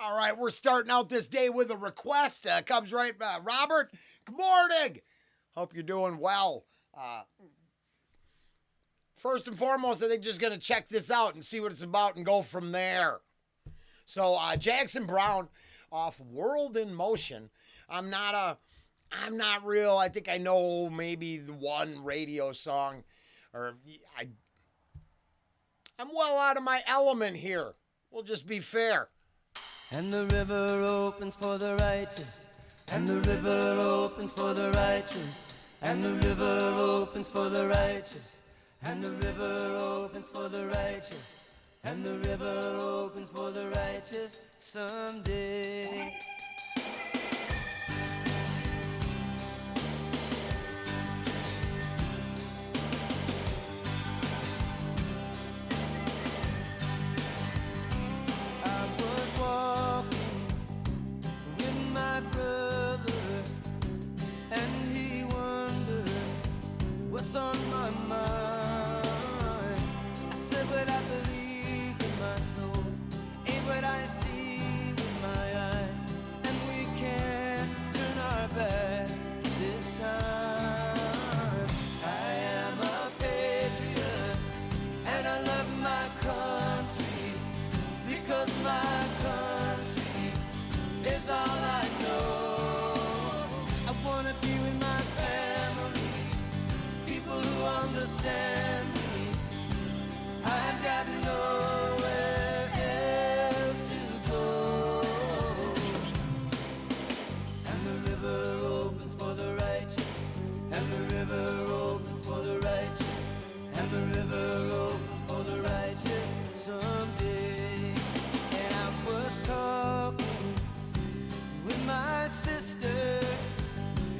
All right, we're starting out this day with a request. Comes right, Robert. Good morning. Hope you're doing well. First and foremost, I think just gonna check this out and see what it's about and go from there. So Jackson Browne off "World in Motion." I'm not real. I think I know maybe the one radio song, or I'm well out of my element here. We'll just be fair. And the river opens for the righteous, and the river opens for the righteous, and the river opens for the righteous, and the river opens for the righteous, and the river opens for the righteous someday. What's on my mind? I said what I believe in my soul, ain't what I see with my eyes, and we can't turn our back this time. I am a patriot, and I love my country, because my country is all I know. I wanna be with my family, who understand me. I've got nowhere else to go. And the river opens for the righteous, and the river opens for the righteous, and the river opens for the righteous someday. And I was talking with my sister,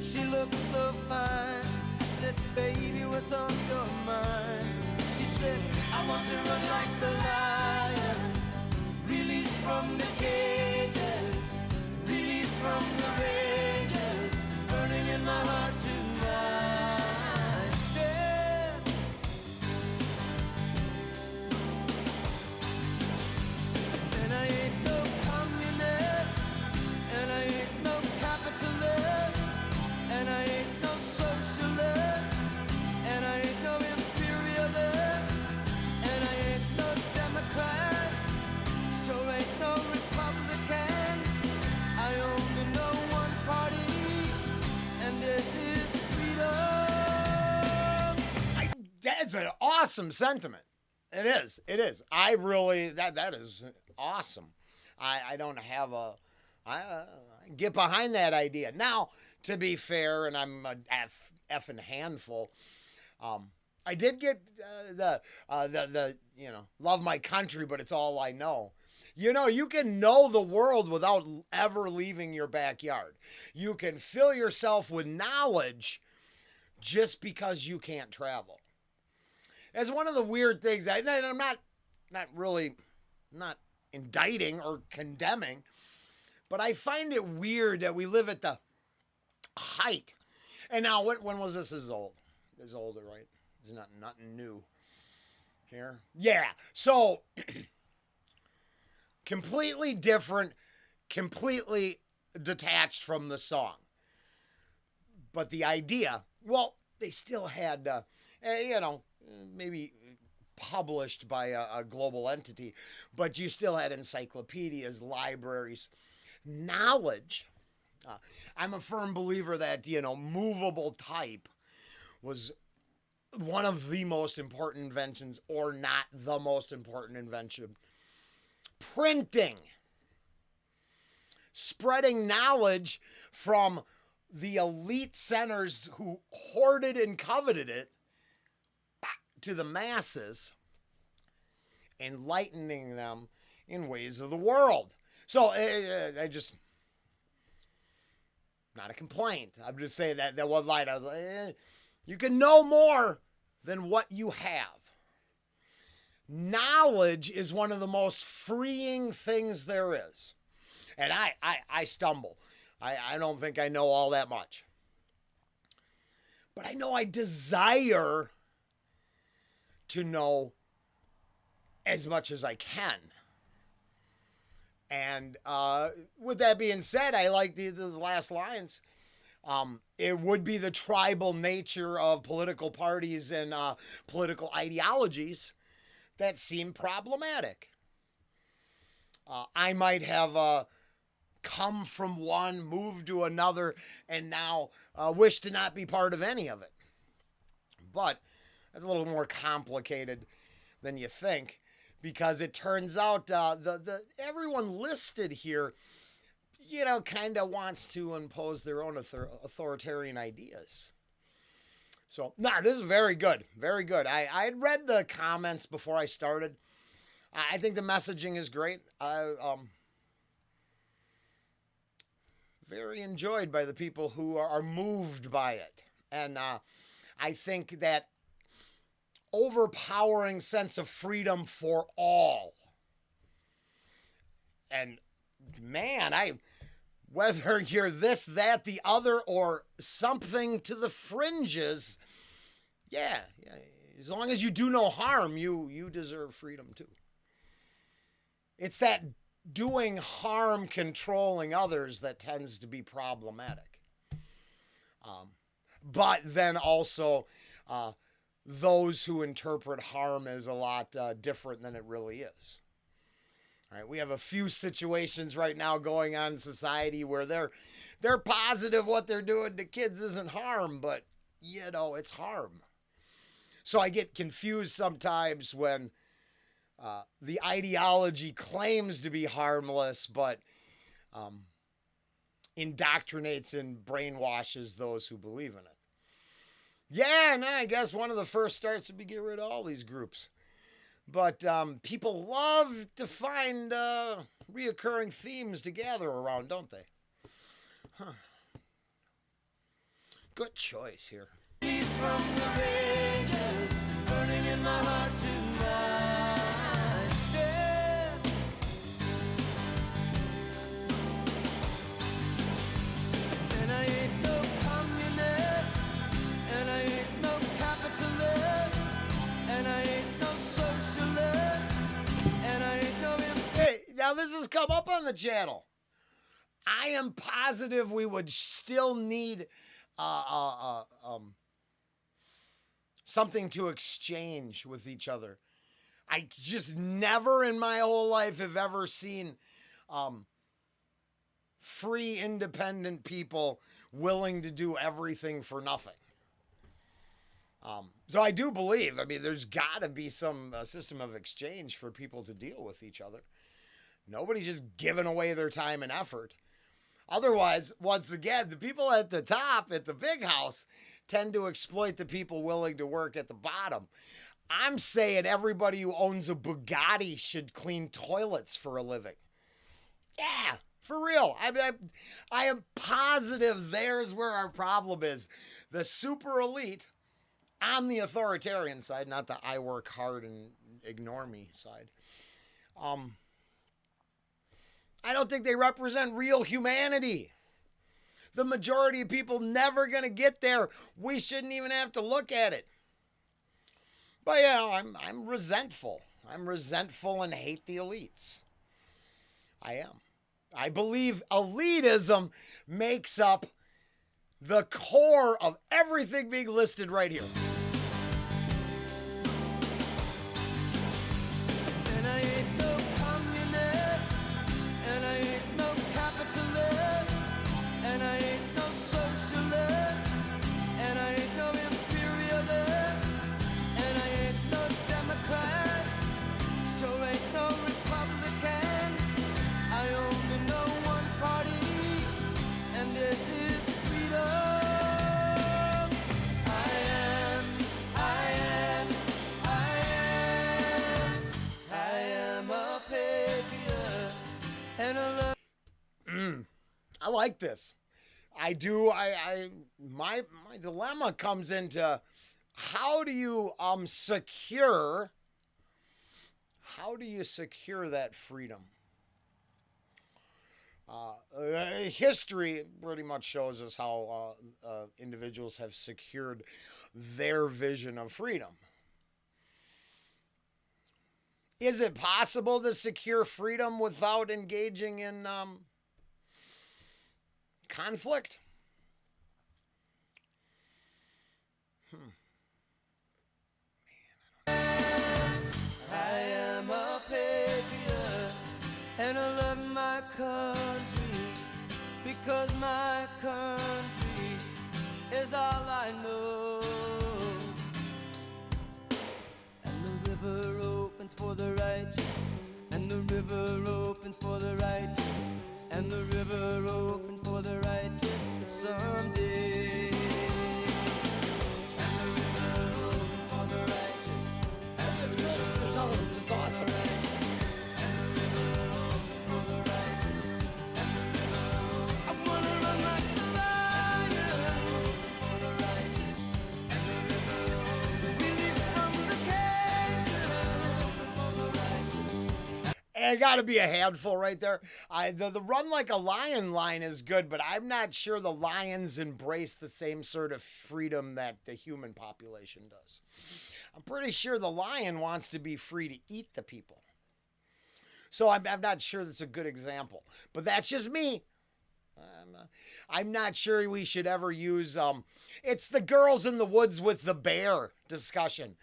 she looked so fine. Baby, what's on your mind? She said, I want to run like the lion, released from the cages, released from the rages, burning in my heart tonight. Yeah. And I ain't no communist, and I ain't no capitalist, and I ain't no socialist, and I ain't no imperialist, and I ain't no Democrat, sure ain't no Republican. I only know one party, and it is freedom. That's an awesome sentiment. It is. It is. I really that is awesome. I don't have I get behind that idea. Now, to be fair, and I'm a effing handful. I did get the love my country, but it's all I know. You know, you can know the world without ever leaving your backyard. You can fill yourself with knowledge just because you can't travel. It's one of the weird things. I'm not really not indicting or condemning, but I find it weird that we live at the height. And now, when was this? This is old. This is older, right? There's nothing new here. Yeah. So, completely different, completely detached from the song. But the idea, well, they still had, maybe published by a global entity, but you still had encyclopedias, libraries, knowledge. I'm a firm believer that, movable type was one of the most important inventions, or not the most important invention. Printing. Spreading knowledge from the elite centers who hoarded and coveted it to the masses, enlightening them in ways of the world. So I just, not a complaint. I'm just saying that one line. I was like, you can know more than what you have. Knowledge is one of the most freeing things there is. And I stumble. I don't think I know all that much. But I know I desire to know as much as I can. And with that being said, I like those last lines. It would be the tribal nature of political parties and political ideologies that seem problematic. I might have come from one, moved to another, and now wish to not be part of any of it. But that's a little more complicated than you think, because it turns out the everyone listed here, kind of wants to impose their own authoritarian ideas. So, this is very good. Very good. I had read the comments before I started. I think the messaging is great. Very enjoyed by the people who are moved by it. And I think that overpowering sense of freedom for all. And man, whether you're this, that, the other, or something to the fringes, yeah, as long as you do no harm, you deserve freedom too. It's that doing harm, controlling others that tends to be problematic. But then also, those who interpret harm as a lot different than it really is. All right, we have a few situations right now going on in society where they're positive what they're doing to kids isn't harm, but it's harm. So I get confused sometimes when the ideology claims to be harmless, but indoctrinates and brainwashes those who believe in it. Yeah, and I guess one of the first starts would be get rid of all these groups. But people love to find reoccurring themes to gather around, don't they? Huh. Good choice here. Peace from the rages, burning in my heart tonight. Yeah. And I ain't no communist, and I ain't no capitalist, and I ain't no socialist, and I ain't no... Hey, now this has come up on the channel. I am positive we would still need something to exchange with each other. I just never in my whole life have ever seen free, independent people willing to do everything for nothing. So I do believe, there's got to be some system of exchange for people to deal with each other. Nobody's just giving away their time and effort. Otherwise, once again, the people at the top, at the big house, tend to exploit the people willing to work at the bottom. I'm saying everybody who owns a Bugatti should clean toilets for a living. Yeah, for real. I am positive there's where our problem is. The super elite on the authoritarian side, not the I work hard and ignore me side. I don't think they represent real humanity. The majority of people never going to get there. We shouldn't even have to look at it. But I'm resentful. I'm resentful and hate the elites. I am. I believe elitism makes up the core of everything being listed right here. And I ain't no communist, and I ain't no capitalist, and I ain't no socialist, and I ain't no imperialist, and I ain't no Democrat, sure ain't no Republican. I only know one party, and it is freedom. I am a patriot, and a love. I like this. I do. My dilemma comes into how do you secure that freedom? History pretty much shows us how individuals have secured their vision of freedom. Is it possible to secure freedom without engaging in conflict? I am a patriot and I love my country because my country is all I know. And the river opens for the righteous, and the river opens for the righteous, and the river opens for the righteous someday. And the river opens for the righteous, and the river opens for the righteous, and the river opens for the righteous, and the river opens. I wanna run like the lion, opens for the righteous, and the river opens. Release from the cage, opens for the righteous. It got to be a handful right there. The run like a lion line is good, but I'm not sure the lions embrace the same sort of freedom that the human population does. I'm pretty sure the lion wants to be free to eat the people. So I'm not sure that's a good example, but that's just me. I'm not sure we should ever use, it's the girls in the woods with the bear discussion.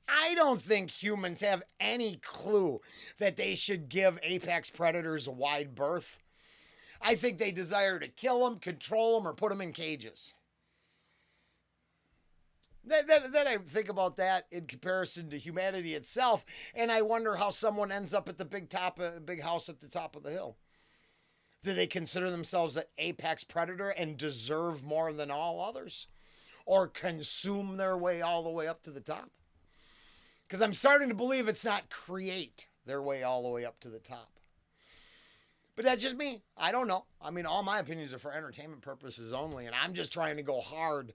I don't think humans have any clue that they should give apex predators a wide berth. I think they desire to kill them, control them, or put them in cages. Then I think about that in comparison to humanity itself, and I wonder how someone ends up at the big house at the top of the hill. Do they consider themselves an apex predator and deserve more than all others? Or consume their way all the way up to the top? Because I'm starting to believe it's not create their way all the way up to the top. But that's just me. I don't know. I mean, all my opinions are for entertainment purposes only, and I'm just trying to go hard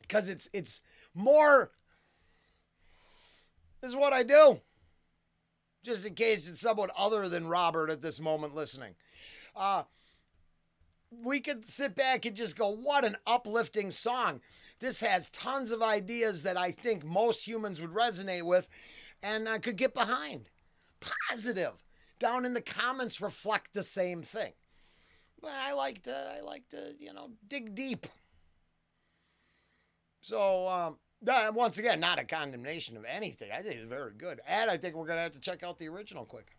because it's more. This is what I do. Just in case it's someone other than Robert at this moment listening. We could sit back and just go, what an uplifting song. This has tons of ideas that I think most humans would resonate with and I could get behind. Positive. Down in the comments reflect the same thing. But I like to, dig deep. So, once again, not a condemnation of anything. I think it's very good. And I think we're going to have to check out the original quick.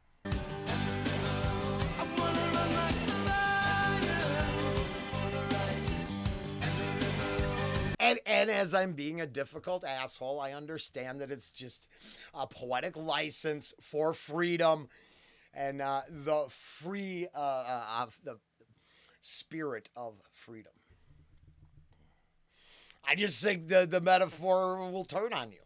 And as I'm being a difficult asshole, I understand that it's just a poetic license for freedom and the free, the spirit of freedom. I just think the metaphor will turn on you.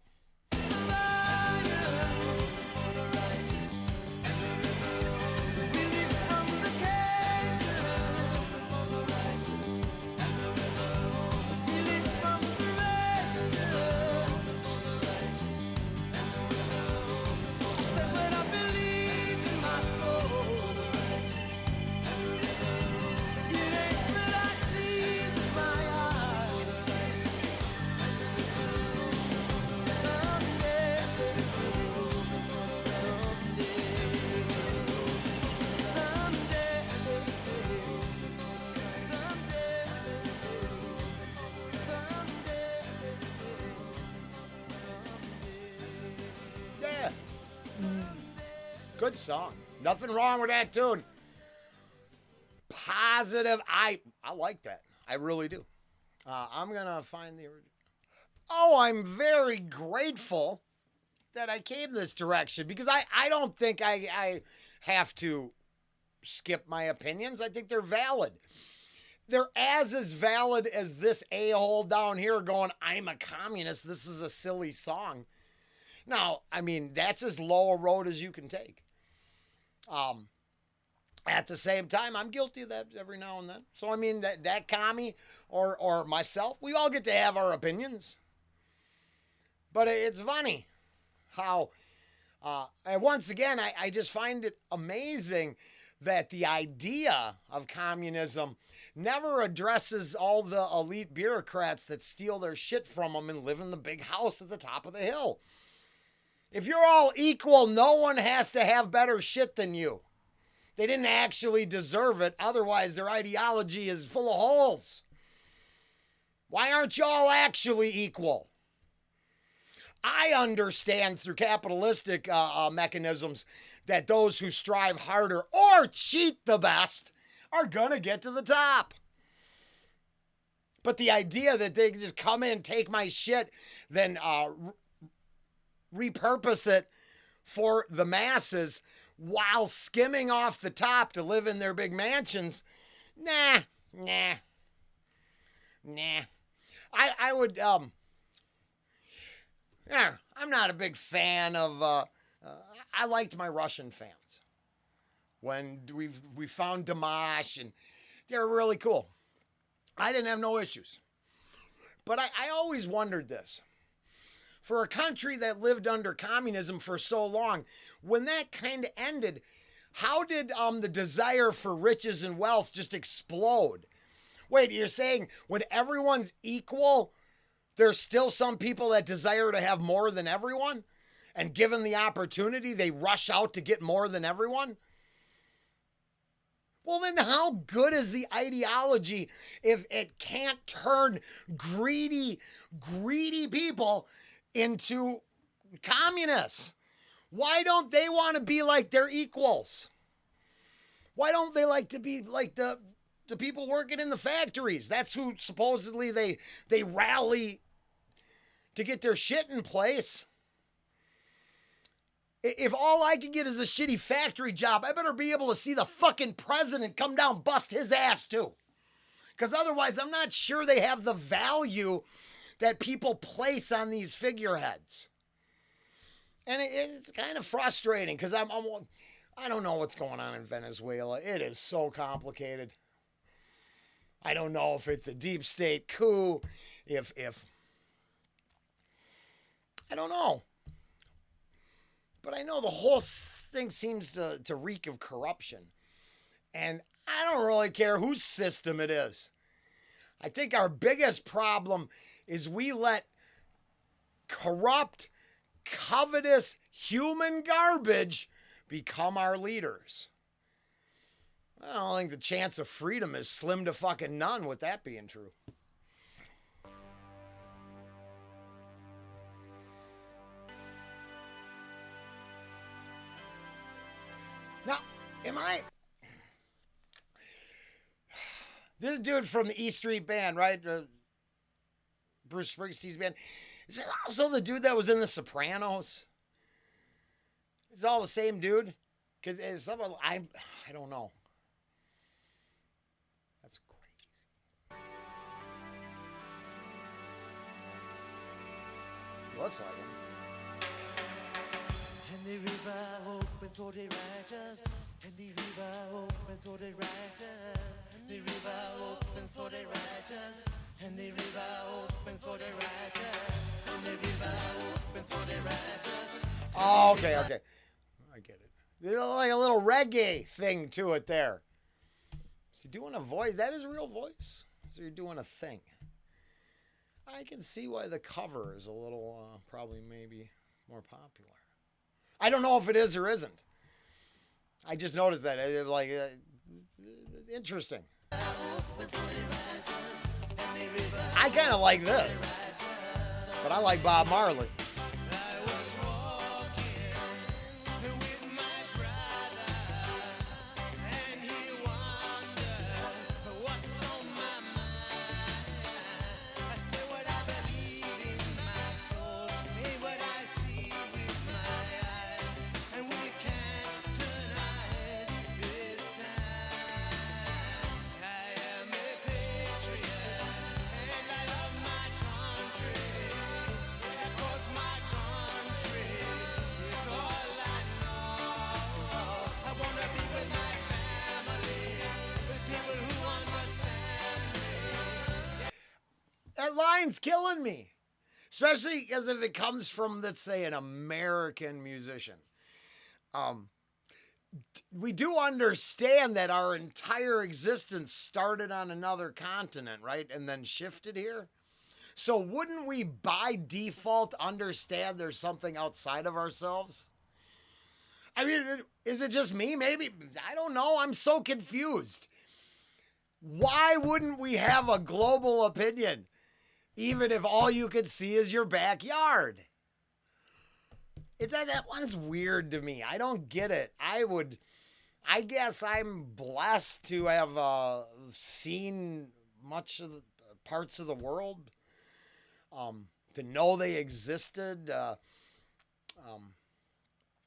Good song. Nothing wrong with that tune. Positive. I like that. I really do. I'm going to find the original. Oh, I'm very grateful that I came this direction because I don't think I have to skip my opinions. I think they're valid. They're as valid as this a-hole down here going, I'm a communist. This is a silly song. Now, I mean, that's as low a road as you can take. At the same time, I'm guilty of that every now and then. So, I mean, that commie or myself, we all get to have our opinions. But it's funny how, and once again, I just find it amazing that the idea of communism never addresses all the elite bureaucrats that steal their shit from them and live in the big house at the top of the hill. If you're all equal, no one has to have better shit than you. They didn't actually deserve it. Otherwise, their ideology is full of holes. Why aren't you all actually equal? I understand through capitalistic mechanisms that those who strive harder or cheat the best are going to get to the top. But the idea that they can just come in, take my shit, then repurpose it for the masses while skimming off the top to live in their big mansions, nah. I would, I'm not a big fan of, I liked my Russian fans. When we found Dimash, and they were really cool. I didn't have no issues. But I always wondered this. For a country that lived under communism for so long, when that kind of ended, how did the desire for riches and wealth just explode? Wait, you're saying when everyone's equal, there's still some people that desire to have more than everyone? And given the opportunity, they rush out to get more than everyone? Well, then how good is the ideology if it can't turn greedy people into communists? Why don't they want to be like their equals? Why don't they like to be like the people working in the factories? That's who supposedly they rally to get their shit in place. If all I can get is a shitty factory job, I better be able to see the fucking president come down, bust his ass too. Because otherwise, I'm not sure they have the value that people place on these figureheads. And it's kind of frustrating because I don't know what's going on in Venezuela. It is so complicated. I don't know if it's a deep state coup, if I don't know. But I know the whole thing seems to reek of corruption. And I don't really care whose system it is. I think our biggest problem is we let corrupt, covetous, human garbage become our leaders. I don't think the chance of freedom is slim to fucking none with that being true. Now, this dude from the E Street Band, right? Bruce Springsteen's band. Is it also the dude that was in The Sopranos? It's all the same dude? Because I don't know. That's crazy. Looks like him. And the river opens for the righteous. And the river opens for the righteous. And the river opens for the righteous. And the river opens for the righteous. And the river opens for the righteous. Oh, okay. I get it. There's like a little reggae thing to it there. Is he doing a voice? That is a real voice? So you're doing a thing. I can see why the cover is a little, probably maybe more popular. I don't know if it is or isn't. I just noticed that. Interesting. I kind of like this. But I like Bob Marley. That line's killing me. Especially because if it comes from, let's say, an American musician. We do understand that our entire existence started on another continent, right? And then shifted here. So wouldn't we by default understand there's something outside of ourselves? I mean, is it just me? Maybe. I don't know. I'm so confused. Why wouldn't we have a global opinion, even if all you could see is your backyard? That one's weird to me. I don't get it. I guess I'm blessed to have seen much of the parts of the world, to know they existed.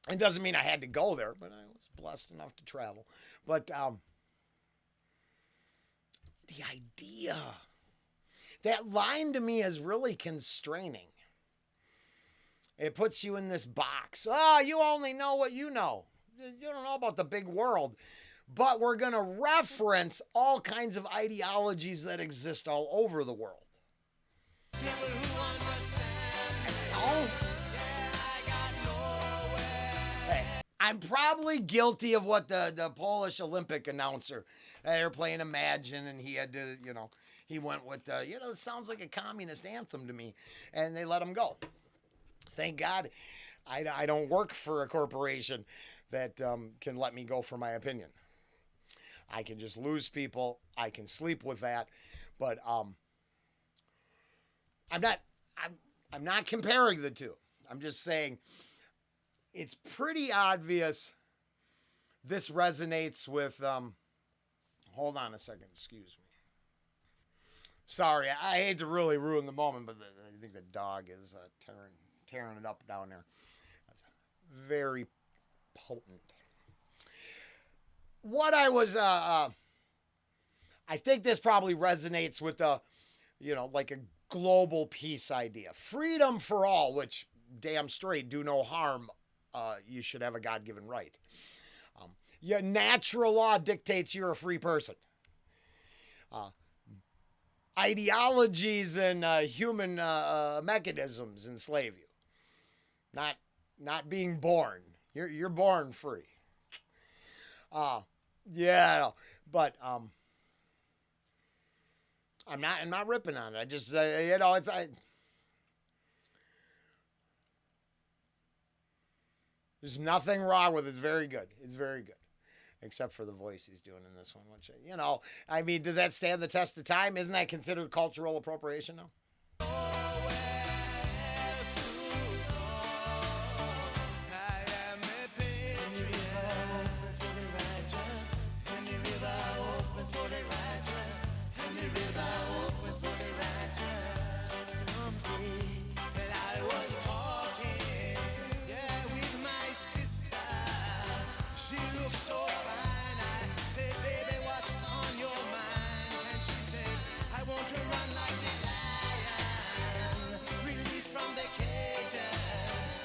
It doesn't mean I had to go there, but I was blessed enough to travel. But the idea, that line to me is really constraining. It puts you in this box. Oh, you only know what you know. You don't know about the big world. But we're going to reference all kinds of ideologies that exist all over the world. People who understand. Oh. Hey, I'm probably guilty of what the Polish Olympic announcer, they were playing Imagine, and he had to, he went with, it sounds like a communist anthem to me, and they let him go. Thank God I don't work for a corporation that can let me go for my opinion. I can just lose people. I can sleep with that. But I'm not comparing the two. I'm just saying it's pretty obvious this resonates with hold on a second, excuse me. Sorry, I hate to really ruin the moment, but I think the dog is tearing it up down there. That's very potent. What I was, I think this probably resonates with like a global peace idea. Freedom for all, which damn straight, do no harm. You should have a God-given right. Your natural law dictates you're a free person. Ideologies and human mechanisms enslave you. Not being born. You're born free. Yeah, but I'm not ripping on it. I just there's nothing wrong with it. It's very good. It's very good. Except for the voice he's doing in this one, which, I mean, does that stand the test of time? Isn't that considered cultural appropriation now?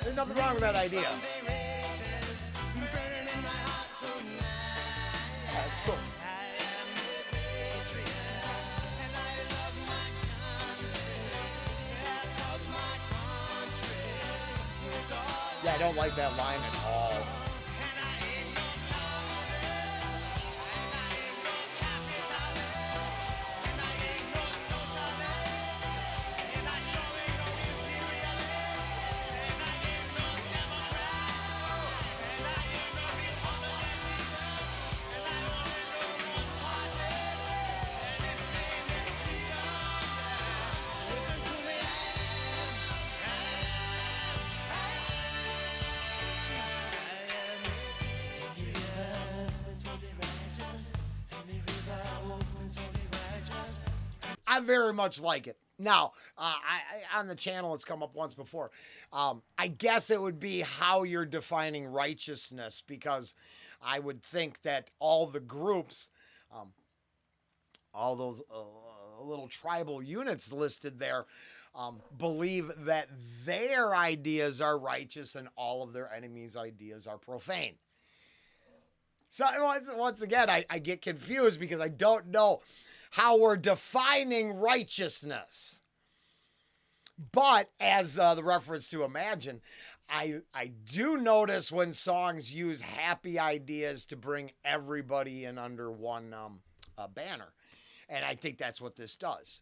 There's nothing wrong with that idea. Yeah, it's cool. Yeah, I don't like that line at all. I very much like it. Now, I on the channel, it's come up once before. I guess it would be how you're defining righteousness, because I would think that all the groups, all those little tribal units listed there, believe that their ideas are righteous and all of their enemies' ideas are profane. So once again, I get confused because I don't know how we're defining righteousness. But as the reference to Imagine, I do notice when songs use happy ideas to bring everybody in under one banner. And I think that's what this does.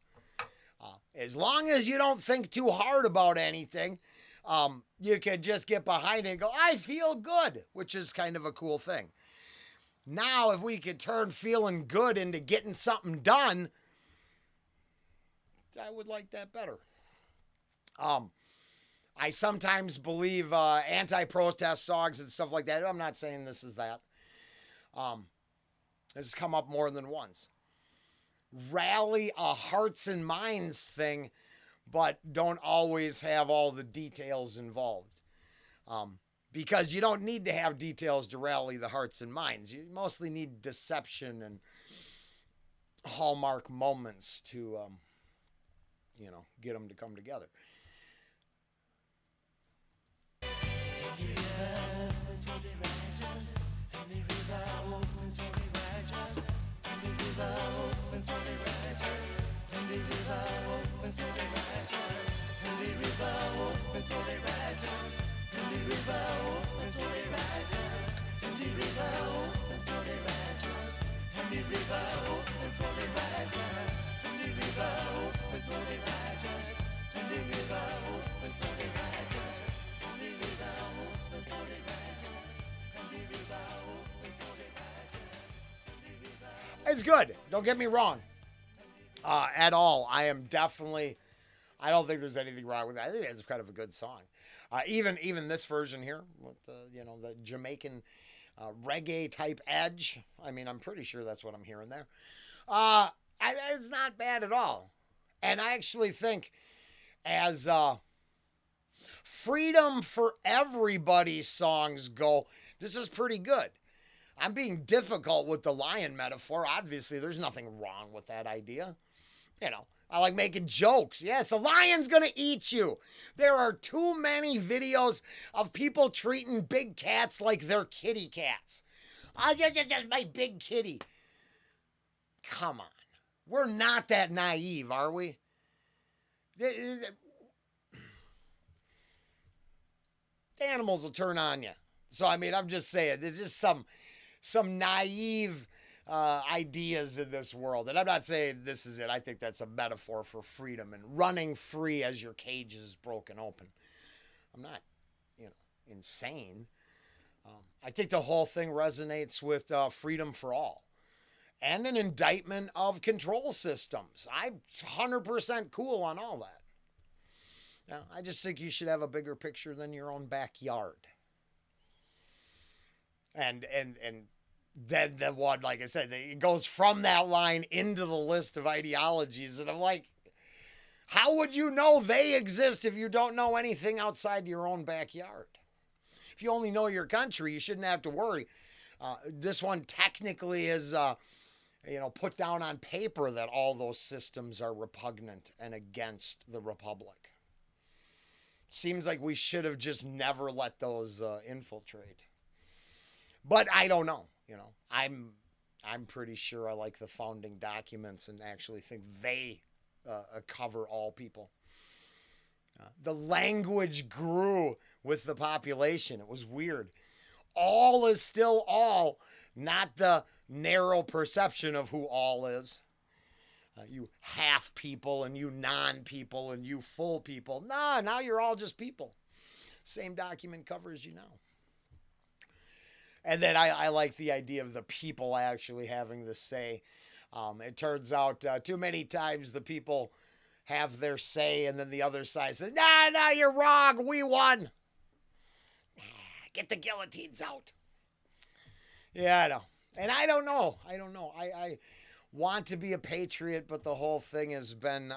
As long as you don't think too hard about anything, you could just get behind it and go, I feel good, which is kind of a cool thing. Now, if we could turn feeling good into getting something done, I would like that better. I sometimes believe anti-protest songs and stuff like that. I'm not saying this is that. This has come up more than once. Rally a hearts and minds thing, but don't always have all the details involved. Because you don't need to have details to rally the hearts and minds. You mostly need deception and hallmark moments to, get them to come together. It's good. Don't get me wrong. At all. I don't think there's anything wrong with that. I think it's kind of a good song. Even this version here with the Jamaican reggae type edge. I mean, I'm pretty sure that's what I'm hearing there. It's not bad at all. And I actually think as freedom for everybody songs go, this is pretty good. I'm being difficult with the lion metaphor. Obviously, there's nothing wrong with that idea. I like making jokes. Yes, the lion's going to eat you. There are too many videos of people treating big cats like they're kitty cats. That's my big kitty. Come on. We're not that naive, are we? The animals will turn on you. So, I mean, I'm just saying, there's just some naive ideas in this world. And I'm not saying this is it. I think that's a metaphor for freedom and running free as your cage is broken open. I'm not, insane. I think the whole thing resonates with freedom for all and an indictment of control systems. I'm 100% cool on all that. Now, I just think you should have a bigger picture than your own backyard. And then the one, like I said, it goes from that line into the list of ideologies. And I'm like, how would you know they exist if you don't know anything outside your own backyard? If you only know your country, you shouldn't have to worry. This one technically is, put down on paper that all those systems are repugnant and against the republic. Seems like we should have just never let those infiltrate. But I don't know. I'm pretty sure I like the founding documents and actually think they cover all people. The language grew with the population. It was weird. All is still all, not the narrow perception of who all is. You half people and you non-people and you full people. No, now you're all just people. Same document covers you now. And then I like the idea of the people actually having the say. It turns out too many times the people have their say and then the other side says, no, you're wrong. We won. Get the guillotines out. Yeah, I know. And I don't know. I want to be a patriot, but the whole thing has been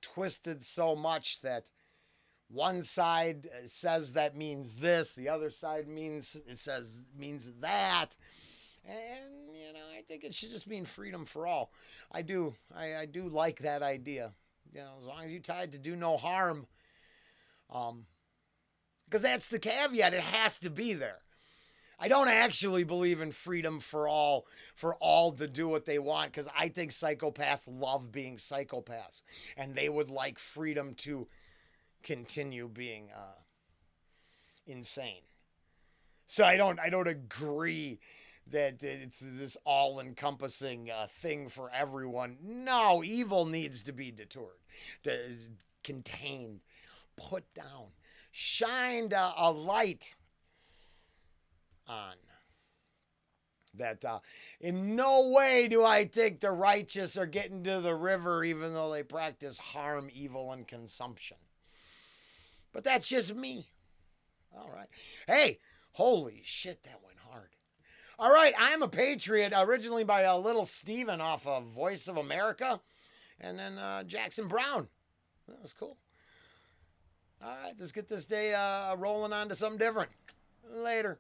twisted so much that one side says that means this, the other side means that. And, I think it should just mean freedom for all. I do like that idea. As long as you tied to do no harm. Because that's the caveat. It has to be there. I don't actually believe in freedom for all to do what they want, because I think psychopaths love being psychopaths. And they would like freedom to continue being insane. So I don't agree that it's this all-encompassing thing for everyone. No, evil needs to be deterred, contained, put down, shined a light on. That in no way do I think the righteous are getting to the river, even though they practice harm, evil, and consumption. But that's just me. All right. Hey, holy shit, that went hard. All right, I'm a Patriot, originally by Little Steven off of Voice of America, and then Jackson Browne. That was cool. All right, let's get this day rolling on to something different. Later.